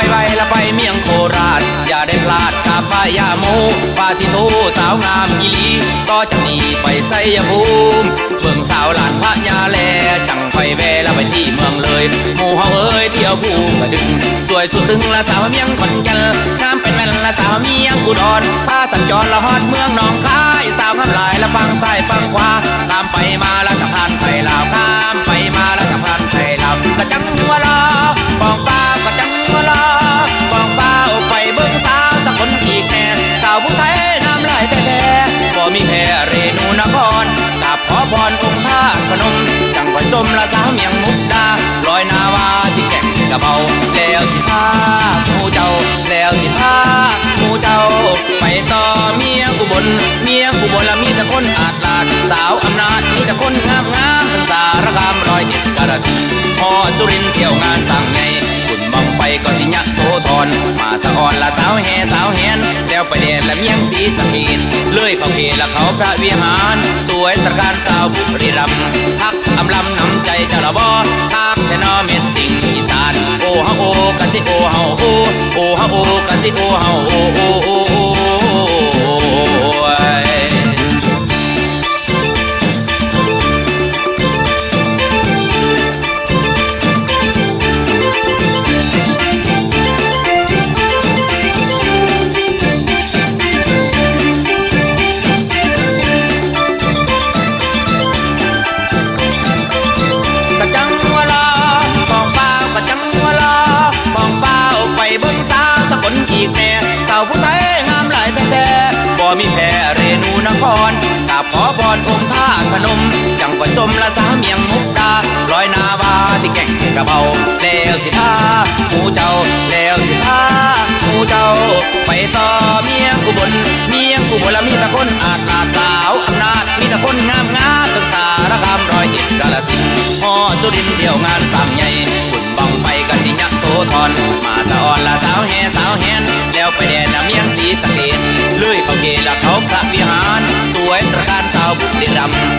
ไว้ละไปเมียงโคราชอย่าได้พลาดกราบไหว้ย่าโมปาทิโตสาวงามอีหลีต่อจากนี้ไปไสยภูมิเบิ่งสาวหลานพระยาแลจังไปแวละไปที่เมืองเลยหมู่เฮาเอ้ยเที่ยวภูกระดึงสวยสุดซึ้งละสาวเมียงขอนแก่นงามเป็นแม่นละสาวเมียงอุดรพาสัญจรละฮอดเมืองหนองคายสาวงามหลายละฟังซ้ายฟังขวาตามไปมาละสะพานไทยลาวข้ามไปมาละสะพานไทยลาวกะจังหัวลอบองฟ้ากะจังหัวลอบองฟ้าออกไปเบิ่งสาวสกลอีกแน่สาวผู้ไทยน้ำลายแท้ๆบ่มีแพ้เรนูนครกราบขอพรองค์ธาตุพนมจังไปสมละสาวเมียงมุกดาลอยนาวาที่แก่งกระเบาแล้วสิพาหมู่เจ้าแล้วสิพาหมู่เจ้าไปต่อเมียงอุบลละมีแต่คนอาจลาดสาวอำนาจมีแต่คนงามทั้งสารคามร้อยเอ็ดกระสินธุ์ฮอดสุรินทร์เที่ยวงานสั่งไงคุณบังไปก็ที่ยะโสธรมาสะอ่อนละสาวแห่สาวแหนแล้วไปเดนละเมียงสีสะเกดเลยเขาเกละเขาพระวิหารสวยตระการสาวบุรีรัมย์พักอำลำน้ำใจเจ้าละบ่ทักแท่นอเม็ดสิ่งอีสานโอ้ฮะโอ้กะสิโอ้เฮาโอ้โอ้ฮะโอ้กะสิโอ้เฮาโอ้โอ้โอ้โอ้อีกแน่สาวผู้ไทยงามหลายแท้ๆบ่มีแพ้เรนูนครกราบขอพรองค์ธาตุพนมจังผสมละสาวเมียงมุกดาลอยนาวาที่แก่งกระเบาแล้วสิพาหมู่เจ้าแล้วสิพาหมู่เจ้าไปต่อเมียงอุบลละมีแต่คนอาจลาดสาวอำนาจมีแต่คนงามทั้งสารคามร้อยเอ็ดกาฬสินธุ์ฮอดสุรินทร์เที่ยวงานสั่งใหญ่คุณบังไปกันที่ยะโสธรมาสะอ่อนละสาวแห่สาวแหนแล้วไปแดนละเมียงสีสะเกดเลยเขาเกละเขาพระวิหารสวยตระการสาวบุรีรัมย์